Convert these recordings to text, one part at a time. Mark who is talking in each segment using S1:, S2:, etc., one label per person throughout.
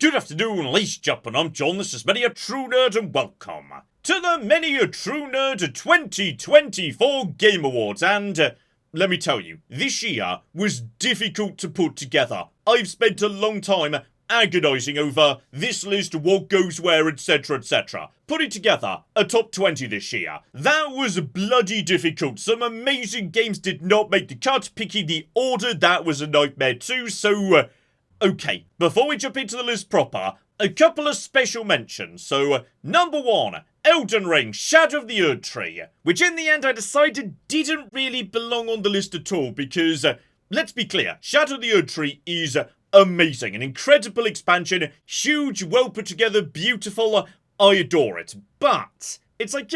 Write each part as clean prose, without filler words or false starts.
S1: Good afternoon, ladies and gentlemen, I'm John, this is Millennia True Nerd, and welcome to the Millennia True Nerd 2024 Game Awards, and let me tell you, this year was difficult to put together. I've spent a long time agonising over this list, what goes where, etc, etc. Putting together a top 20 this year, that was bloody difficult. Some amazing games did not make the cut. Picking the order, that was a nightmare too, so okay, before we jump into the list proper, a couple of special mentions. So, number 1, Elden Ring, Shadow of the Erdtree, which in the end I decided didn't really belong on the list at all because, let's be clear, Shadow of the Erdtree is amazing, an incredible expansion, huge, well put together, beautiful, I adore it. But, it's like,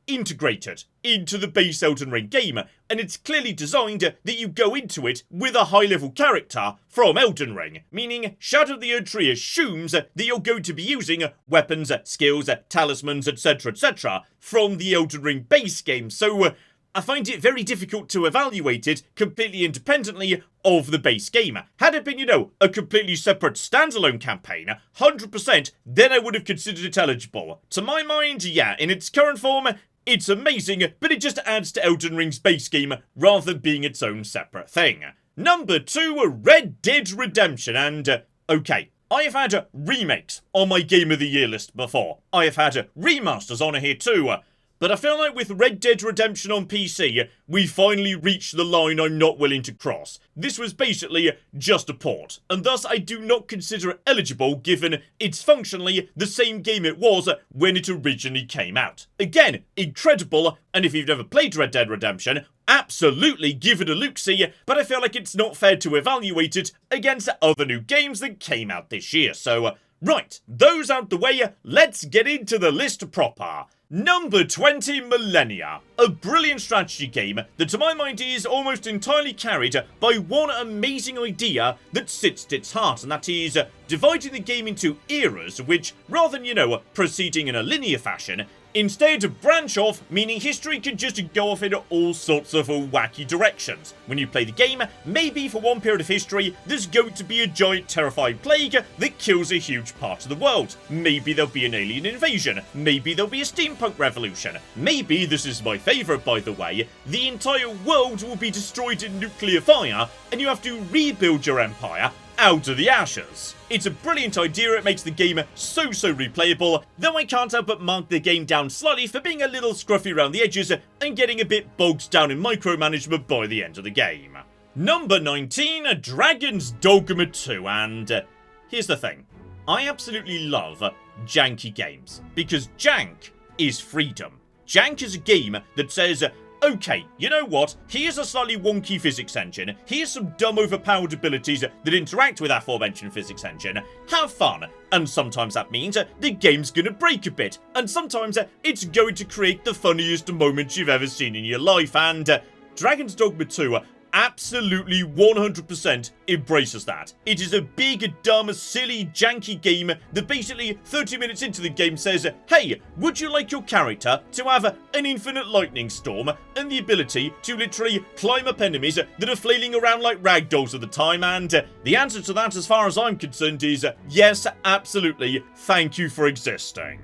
S1: integrated into the base Elden Ring game, and it's clearly designed that you go into it with a high-level character from Elden Ring, meaning Shadow of the Erdtree assumes that you're going to be using weapons, skills, talismans, etc, etc, from the Elden Ring base game, so I find it very difficult to evaluate it completely independently of the base game. Had it been, a completely separate standalone campaign, 100%, then I would have considered it eligible. To my mind, yeah, in its current form, it's amazing, but it just adds to Elden Ring's base game rather than being its own separate thing. Number 2, Red Dead Redemption, and okay, I have had remakes on my Game of the Year list before. I have had remasters on here too. But I feel like with Red Dead Redemption on PC, we finally reached the line I'm not willing to cross. This was basically just a port, and thus I do not consider it eligible given it's functionally the same game it was when it originally came out. Again, incredible, and if you've never played Red Dead Redemption, absolutely give it a look-see, but I feel like it's not fair to evaluate it against other new games that came out this year, so right, those out the way, let's get into the list proper. Number 20, Millennia, a brilliant strategy game that to my mind is almost entirely carried by one amazing idea that sits at its heart, and that is dividing the game into eras which, rather than, proceeding in a linear fashion, instead branch off, meaning history can just go off in all sorts of wacky directions. When you play the game, maybe for one period of history, there's going to be a giant terrifying plague that kills a huge part of the world. Maybe there'll be an alien invasion. Maybe there'll be a steampunk revolution. Maybe, this is my favourite by the way, the entire world will be destroyed in nuclear fire and you have to rebuild your empire out of the ashes. It's a brilliant idea, it makes the game so replayable, though I can't help but mark the game down slightly for being a little scruffy around the edges and getting a bit bogged down in micromanagement by the end of the game. Number 19, Dragon's Dogma 2, and here's the thing, I absolutely love janky games, because jank is freedom. Jank is a game that says, okay, you know what, here's a slightly wonky physics engine, here's some dumb overpowered abilities that interact with aforementioned physics engine, have fun, and sometimes that means the game's gonna break a bit, and sometimes it's going to create the funniest moments you've ever seen in your life, and Dragon's Dogma 2 absolutely 100% embraces that. It is a big, dumb, silly, janky game that basically 30 minutes into the game says, hey, would you like your character to have an infinite lightning storm and the ability to literally climb up enemies that are flailing around like ragdolls at the time? And the answer to that, as far as I'm concerned, is yes, absolutely, thank you for existing.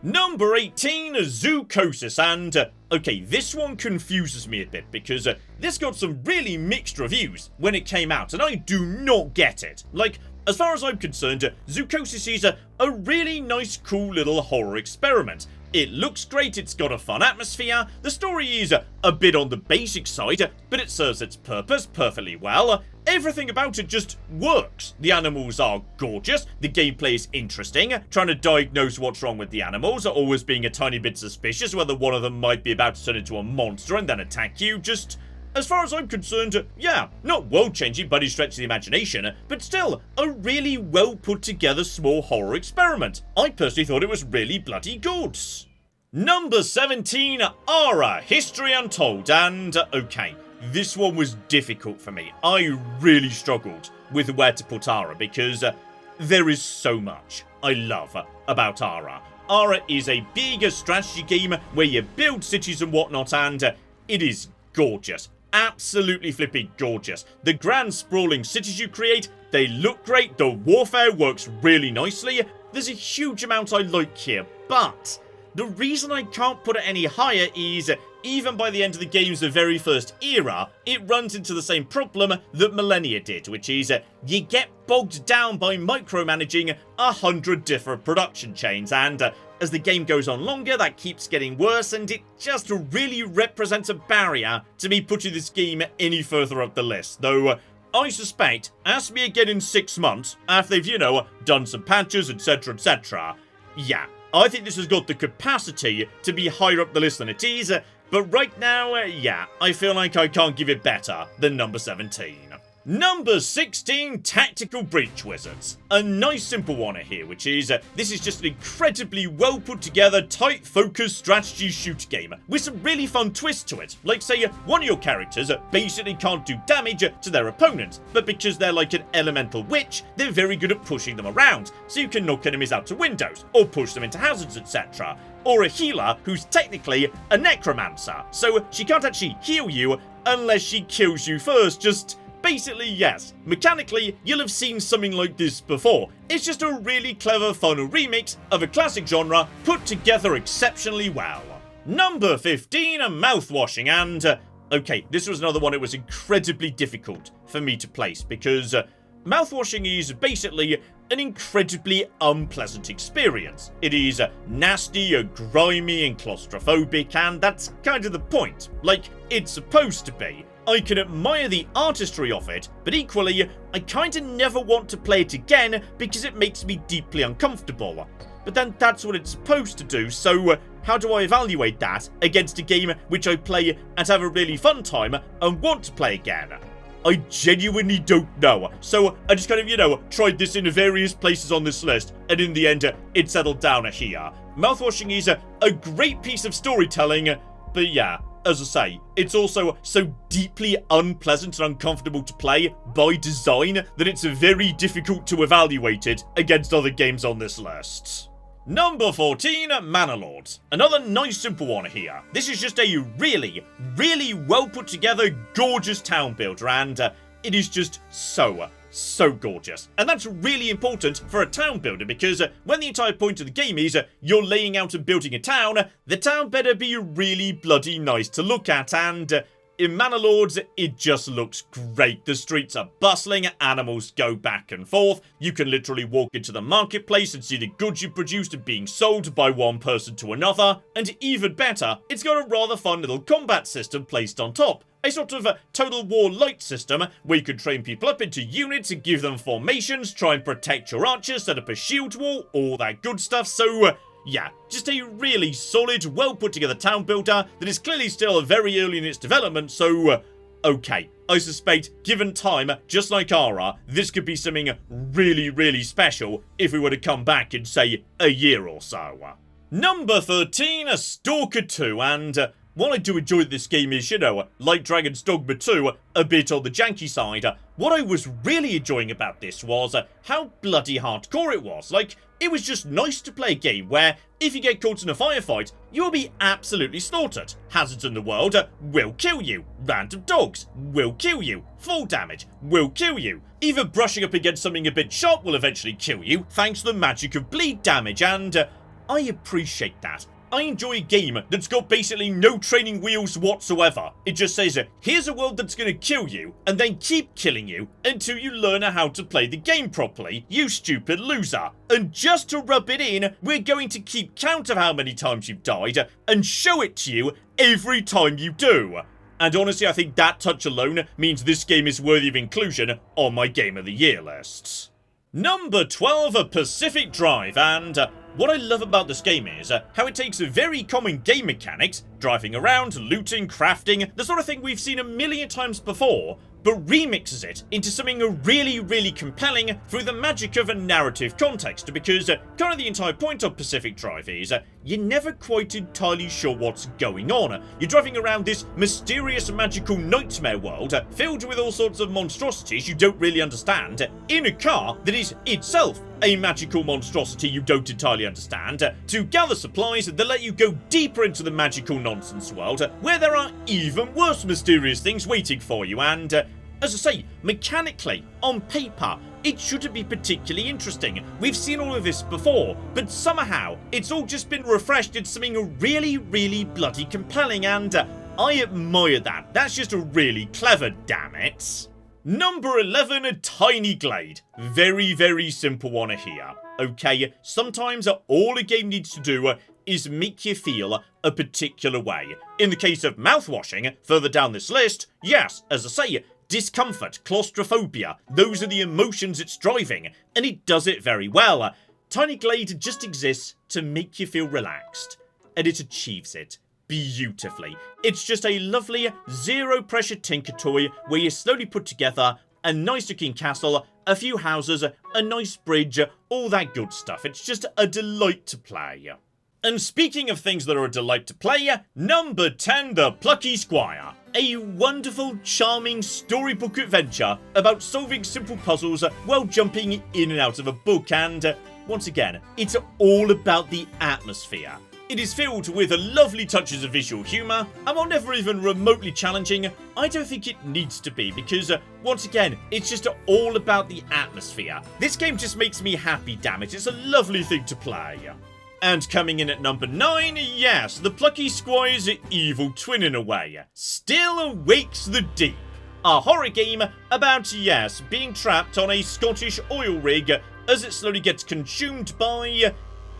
S1: Number 18, Zoocosis, and okay, this one confuses me a bit because this got some really mixed reviews when it came out, and I do not get it. Like, as far as I'm concerned, Zoocosis is a really nice, cool little horror experiment. It looks great, it's got a fun atmosphere, the story is a bit on the basic side, but it serves its purpose perfectly well. Everything about it just works. The animals are gorgeous, the gameplay is interesting, trying to diagnose what's wrong with the animals, always being a tiny bit suspicious whether one of them might be about to turn into a monster and then attack you, just, as far as I'm concerned, yeah, not world-changing by any stretch of the imagination, but still, a really well-put-together small horror experiment. I personally thought it was really bloody good. Number 17, ARA History Untold, and okay, this one was difficult for me. I really struggled with where to put ARA because there is so much I love about ARA. ARA is a big strategy game where you build cities and whatnot, and it is gorgeous. absolutely flipping gorgeous. The grand sprawling cities you create, they look great, the warfare works really nicely. There's a huge amount I like here, but the reason I can't put it any higher is, even by the end of the game's very first era, it runs into the same problem that Millennia did, which is you get bogged down by micromanaging 100 different production chains, and as the game goes on longer, that keeps getting worse, and it just really represents a barrier to me putting this game any further up the list. Though, I suspect, ask me again in 6 months, after they've, you know, done some patches, etc, etc. Yeah, I think this has got the capacity to be higher up the list than it is, but right now, yeah, I feel like I can't give it better than number 17. Number 16, Tactical Breach Wizards. A nice simple one here, which is, this is just an incredibly well put together, tight focused strategy shooter game with some really fun twists to it. Like say, one of your characters basically can't do damage to their opponent, but because they're like an elemental witch, they're very good at pushing them around, so you can knock enemies out to windows, or push them into hazards, etc. Or a healer who's technically a necromancer, so she can't actually heal you unless she kills you first. Just basically, yes, mechanically, you'll have seen something like this before. It's just a really clever, fun remix of a classic genre put together exceptionally well. Number 15, Mouthwashing, and okay, this was another one it was incredibly difficult for me to place, because mouthwashing is basically an incredibly unpleasant experience. It is nasty, grimy, and claustrophobic, and that's kind of the point. Like, it's supposed to be. I can admire the artistry of it, but equally, I kinda never want to play it again because it makes me deeply uncomfortable. But then that's what it's supposed to do, so how do I evaluate that against a game which I play and have a really fun time and want to play again? I genuinely don't know, so I just kind of, you know, tried this in various places on this list, and in the end, it settled down here. Mouthwashing is a great piece of storytelling, but yeah, as I say, it's also so deeply unpleasant and uncomfortable to play by design that it's very difficult to evaluate it against other games on this list. Number 14, Manalord. Another nice simple one here. This is just a really, really well put together, gorgeous town builder, and it is just so gorgeous. And that's really important for a town builder, because when the entire point of the game is you're laying out and building a town, the town better be really bloody nice to look at, and in Manalord, it just looks great. The streets are bustling, animals go back and forth, you can literally walk into the marketplace and see the goods you produced being sold by one person to another, and even better, it's got a rather fun little combat system placed on top. A sort of Total War light system where you can train people up into units and give them formations, try and protect your archers, set up a shield wall, all that good stuff, so yeah, just a really solid, well put together town builder that is clearly still very early in its development, so okay. I suspect, given time, just like ARA, this could be something really, really special if we were to come back in, say, a year or so. Number 13, Stalker 2, and while I do enjoy this game is, you know, like Dragon's Dogma 2, a bit on the janky side, what I was really enjoying about this was how bloody hardcore it was. Like, it was just nice to play a game where, if you get caught in a firefight, you'll be absolutely slaughtered. Hazards in the world will kill you. Random dogs will kill you. Full damage will kill you. Even brushing up against something a bit sharp will eventually kill you, thanks to the magic of bleed damage, and I appreciate that. I enjoy a game that's got basically no training wheels whatsoever. It just says, here's a world that's gonna kill you, and then keep killing you until you learn how to play the game properly, you stupid loser. And just to rub it in, we're going to keep count of how many times you've died, and show it to you every time you do. And honestly, I think that touch alone means this game is worthy of inclusion on my Game of the Year lists. Number 12, Pacific Drive, and what I love about this game is how it takes very common game mechanics, driving around, looting, crafting, the sort of thing we've seen a million times before, but remixes it into something really, really compelling through the magic of a narrative context, because kind of the entire point of Pacific Drive is you're never quite entirely sure what's going on. You're driving around this mysterious magical nightmare world filled with all sorts of monstrosities you don't really understand in a car that is itself a magical monstrosity you don't entirely understand, to gather supplies that let you go deeper into the magical nonsense world where there are even worse mysterious things waiting for you. And as I say, mechanically, on paper, it shouldn't be particularly interesting. We've seen all of this before, but somehow it's all just been refreshed into something really, really bloody compelling, and I admire that. That's just a really clever, damn it. Number 11, a tiny glade. Very, very simple one here. Okay, sometimes all a game needs to do is make you feel a particular way. In the case of mouthwashing, further down this list, yes, as I say, discomfort, claustrophobia, those are the emotions it's driving, and it does it very well. Tiny Glade just exists to make you feel relaxed, and it achieves it beautifully. It's just a lovely, zero-pressure tinker toy where you slowly put together a nice-looking castle, a few houses, a nice bridge, all that good stuff. It's just a delight to play. And speaking of things that are a delight to play, number 10, the Plucky Squire. A wonderful, charming storybook adventure about solving simple puzzles while jumping in and out of a book, and once again, it's all about the atmosphere. It is filled with lovely touches of visual humour, and while never even remotely challenging, I don't think it needs to be, because once again, it's just all about the atmosphere. This game just makes me happy, damn it. It's a lovely thing to play. And coming in at number 9, yes, the Plucky Squire's evil twin in a way. Still Awakes the Deep. A horror game about, yes, being trapped on a Scottish oil rig as it slowly gets consumed by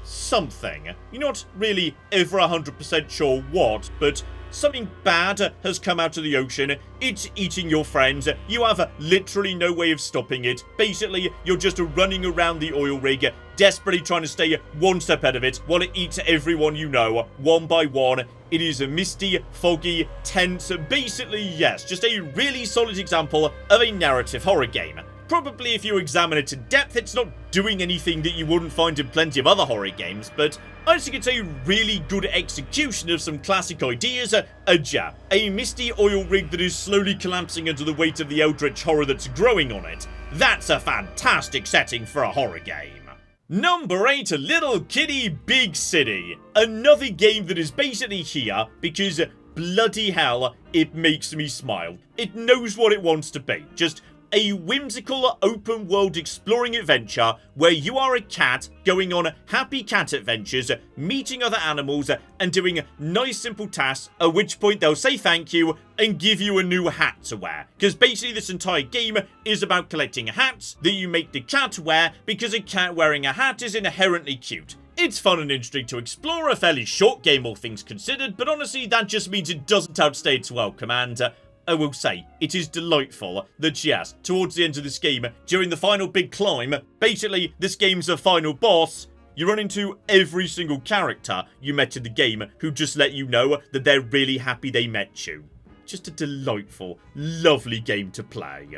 S1: something. You're not really ever 100% sure what, but something bad has come out of the ocean, it's eating your friends, you have literally no way of stopping it. Basically, you're just running around the oil rig, desperately trying to stay one step ahead of it, while it eats everyone you know, one by one. It is a misty, foggy, tense, basically, yes, just a really solid example of a narrative horror game. Probably if you examine it in depth, it's not doing anything that you wouldn't find in plenty of other horror games, but I just think it's a really good execution of some classic ideas. A misty oil rig that is slowly collapsing under the weight of the eldritch horror that's growing on it. That's a fantastic setting for a horror game. Number 8, Little Kitty Big City. Another game that is basically here because bloody hell, it makes me smile. It knows what it wants to be. Just a whimsical open world exploring adventure where you are a cat going on happy cat adventures, meeting other animals and doing nice simple tasks, at which point they'll say thank you and give you a new hat to wear. Because basically this entire game is about collecting hats that you make the cat wear, because a cat wearing a hat is inherently cute. It's fun and interesting to explore, a fairly short game all things considered, but honestly that just means it doesn't outstay its welcome, and I will say, it is delightful that, yes, towards the end of this game, during the final big climb, basically, this game's a final boss, you run into every single character you met in the game who just let you know that they're really happy they met you. Just a delightful, lovely game to play.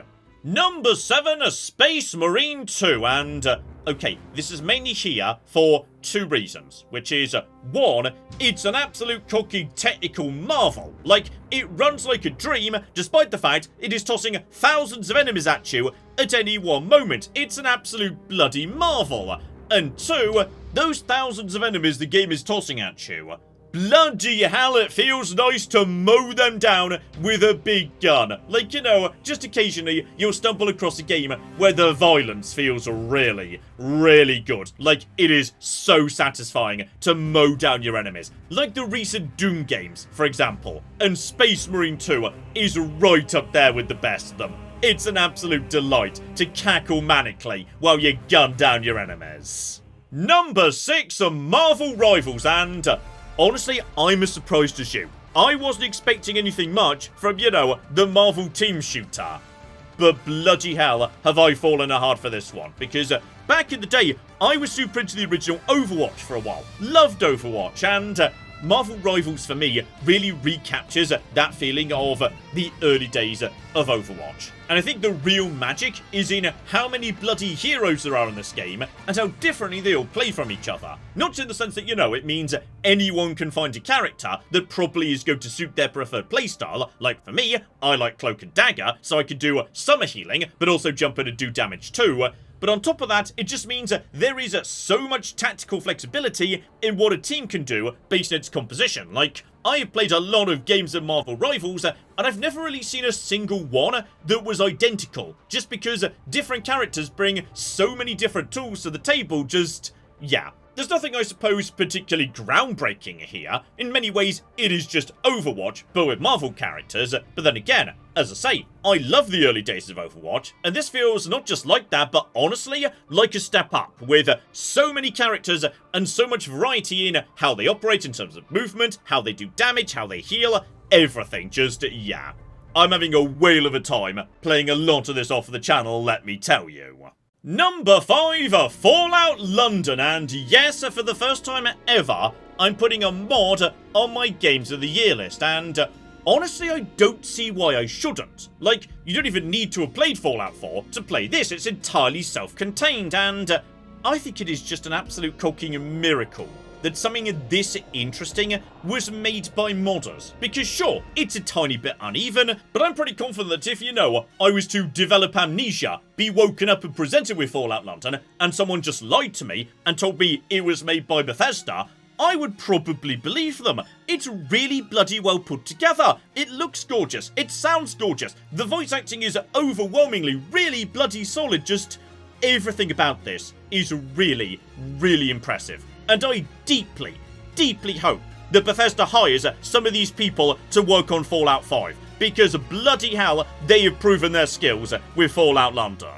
S1: Number 7, a Space Marine 2, and okay, this is mainly here for 2 reasons, which is 1, it's an absolute cocky technical marvel. Like, it runs like a dream, despite the fact it is tossing thousands of enemies at you at any one moment. It's an absolute bloody marvel. And 2, those thousands of enemies the game is tossing at you, bloody hell, it feels nice to mow them down with a big gun. Like, you know, just occasionally you'll stumble across a game where the violence feels really, really good. Like, it is so satisfying to mow down your enemies. Like the recent Doom games, for example. And Space Marine 2 is right up there with the best of them. It's an absolute delight to cackle manically while you gun down your enemies. Number 6, Marvel Rivals, and honestly, I'm as surprised as you. I wasn't expecting anything much from, you know, the Marvel team shooter. But bloody hell, have I fallen hard for this one. Because back in the day, I was super into the original Overwatch for a while. Loved Overwatch, and Marvel Rivals for me really recaptures that feeling of the early days of Overwatch. And I think the real magic is in how many bloody heroes there are in this game and how differently they all play from each other. Not in the sense that, it means anyone can find a character that probably is going to suit their preferred playstyle. Like for me, I like Cloak and Dagger, so I could do summer healing, but also jump in and do damage too. But on top of that, it just means there is so much tactical flexibility in what a team can do based on its composition. Like, I have played a lot of games of Marvel Rivals, and I've never really seen a single one that was identical, just because different characters bring so many different tools to the table. Yeah. There's nothing, I suppose, particularly groundbreaking here. In many ways, it is just Overwatch, but with Marvel characters. But then again, as I say, I love the early days of Overwatch, and this feels not just like that, but honestly, like a step up, with so many characters and so much variety in how they operate in terms of movement, how they do damage, how they heal, everything. Yeah. I'm having a whale of a time playing a lot of this off the channel, let me tell you. Number 5, Fallout London, and yes, for the first time ever, I'm putting a mod on my Games of the Year list, and honestly, I don't see why I shouldn't. Like, you don't even need to have played Fallout 4 to play this, it's entirely self-contained, and I think it is just an absolute cocking miracle that something this interesting was made by modders. Because sure, it's a tiny bit uneven, but I'm pretty confident that if, I was to develop amnesia, be woken up and presented with Fallout London, and someone just lied to me and told me it was made by Bethesda, I would probably believe them. It's really bloody well put together. It looks gorgeous. It sounds gorgeous. The voice acting is overwhelmingly really bloody solid. Just everything about this is really, really impressive. And I deeply, deeply hope that Bethesda hires some of these people to work on Fallout 5, because bloody hell, they have proven their skills with Fallout London.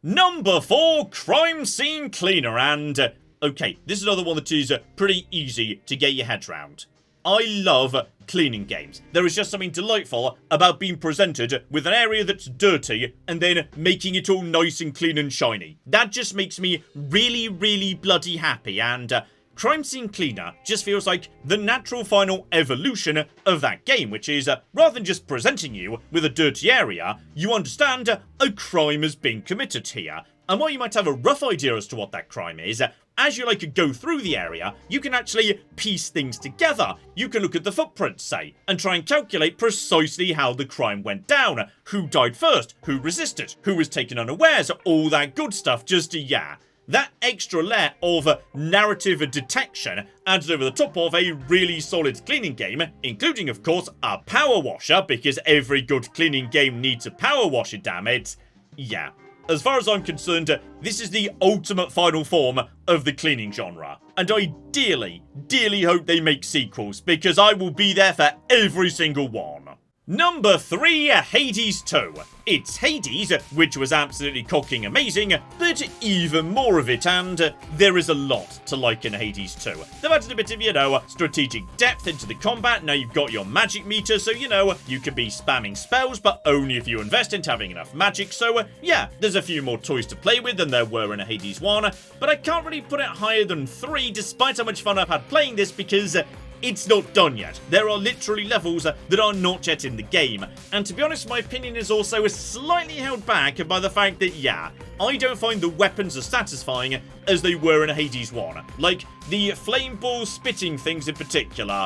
S1: Number 4, Crime Scene Cleaner, and okay, this is another one that is pretty easy to get your head round. I love cleaning games. There is just something delightful about being presented with an area that's dirty and then making it all nice and clean and shiny. That just makes me really, really bloody happy, and Crime Scene Cleaner just feels like the natural final evolution of that game, which is, rather than just presenting you with a dirty area, you understand a crime has been committed here. And while you might have a rough idea as to what that crime is, as you go through the area, you can actually piece things together. You can look at the footprints, say, and try and calculate precisely how the crime went down. Who died first? Who resisted? Who was taken unawares? All that good stuff. Yeah. That extra layer of narrative detection added over the top of a really solid cleaning game, including, of course, a power washer, because every good cleaning game needs a power washer, damn it. Yeah. As far as I'm concerned, this is the ultimate final form of the cleaning genre. And I dearly, dearly hope they make sequels, because I will be there for every single one. Number 3, Hades 2. It's Hades, which was absolutely cocking amazing, but even more of it, and there is a lot to like in Hades 2. They've added a bit of, strategic depth into the combat. Now you've got your magic meter, so, you can be spamming spells, but only if you invest into having enough magic. So, yeah, there's a few more toys to play with than there were in Hades 1, but I can't really put it higher than 3, despite how much fun I've had playing this, because it's not done yet. There are literally levels that are not yet in the game. And to be honest, my opinion is also slightly held back by the fact that, yeah, I don't find the weapons as satisfying as they were in Hades 1. Like, the flame ball spitting things in particular,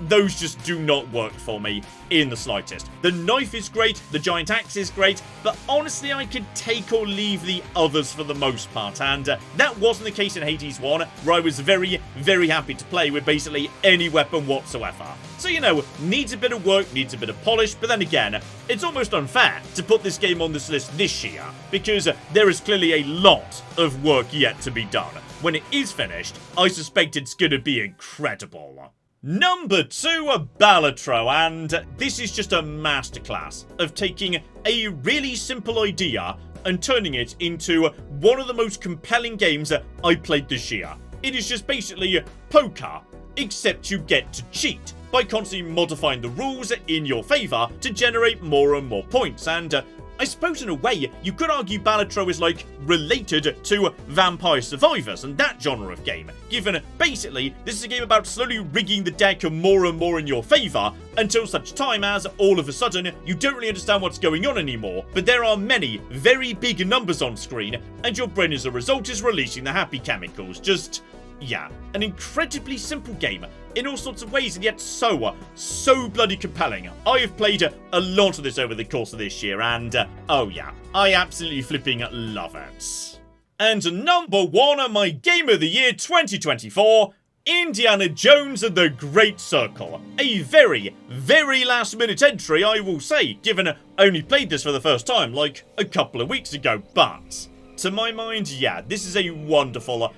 S1: those just do not work for me in the slightest. The knife is great, the giant axe is great, but honestly I could take or leave the others for the most part, and that wasn't the case in Hades 1, where I was very, very happy to play with basically any weapon whatsoever. So, needs a bit of work, needs a bit of polish, but then again, it's almost unfair to put this game on this list this year, because there is clearly a lot of work yet to be done. When it is finished, I suspect it's gonna be incredible. Number 2, Balatro, and this is just a masterclass of taking a really simple idea and turning it into one of the most compelling games I played this year. It is just basically poker, except you get to cheat by constantly modifying the rules in your favour to generate more and more points, and I suppose in a way, you could argue Balatro is like related to Vampire Survivors and that genre of game, given basically this is a game about slowly rigging the deck more and more in your favour until such time as all of a sudden you don't really understand what's going on anymore, but there are many very big numbers on screen and your brain as a result is releasing the happy chemicals. Just, yeah, an incredibly simple game in all sorts of ways and yet so bloody compelling. I have played a lot of this over the course of this year and, oh yeah, I absolutely flipping love it. And number 1 on my Game of the Year 2024, Indiana Jones and the Great Circle. A very, very last minute entry, I will say, given I only played this for the first time like a couple of weeks ago, but to my mind, yeah, this is a wonderful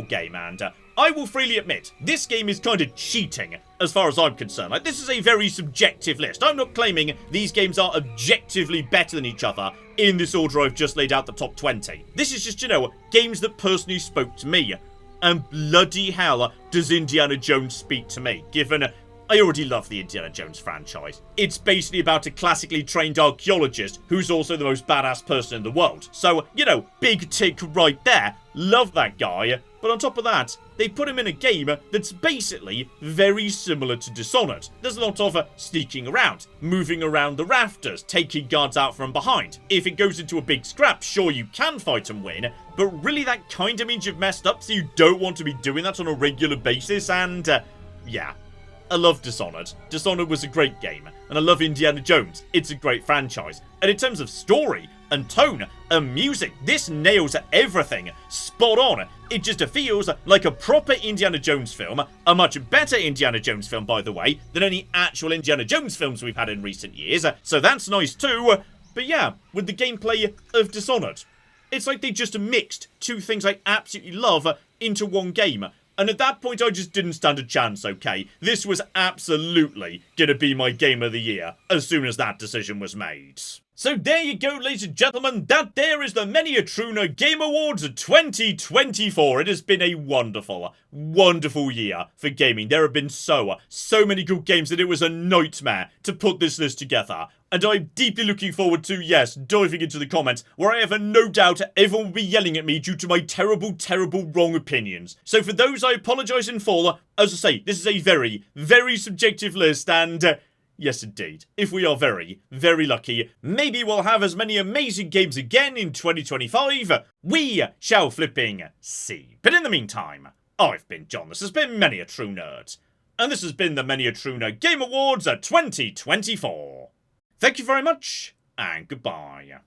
S1: game, and I will freely admit, this game is kind of cheating as far as I'm concerned. Like, this is a very subjective list. I'm not claiming these games are objectively better than each other in this order I've just laid out the top 20. This is just, you know, games that personally spoke to me. And bloody hell does Indiana Jones speak to me, given I already love the Indiana Jones franchise. It's basically about a classically trained archaeologist who's also the most badass person in the world. So, you know, big tick right there. Love that guy. But on top of that, they put him in a game that's basically very similar to Dishonored. There's a lot of sneaking around, moving around the rafters, taking guards out from behind. If it goes into a big scrap, sure you can fight and win, but really that kind of means you've messed up, so you don't want to be doing that on a regular basis, and yeah. I love Dishonored. Dishonored was a great game, and I love Indiana Jones. It's a great franchise. And in terms of story, and tone, and music, this nails everything. Spot on. It just feels like a proper Indiana Jones film, a much better Indiana Jones film, by the way, than any actual Indiana Jones films we've had in recent years, so that's nice too. But yeah, with the gameplay of Dishonored, it's like they just mixed two things I absolutely love into one game. And at that point, I just didn't stand a chance, okay? This was absolutely gonna be my Game of the Year as soon as that decision was made. So there you go, ladies and gentlemen, that there is the Miniatruna Game Awards 2024. It has been a wonderful, wonderful year for gaming. There have been so many good games that it was a nightmare to put this list together. And I'm deeply looking forward to, yes, diving into the comments, where I have no doubt everyone will be yelling at me due to my terrible, terrible wrong opinions. So for those, I apologise in full. As I say, this is a very, very subjective list, and yes, indeed. If we are very, very lucky, maybe we'll have as many amazing games again in 2025. We shall flipping see. But in the meantime, I've been John. This has been Many a True Nerd. And this has been the Miniatruna Game Awards 2024. Thank you very much, and goodbye.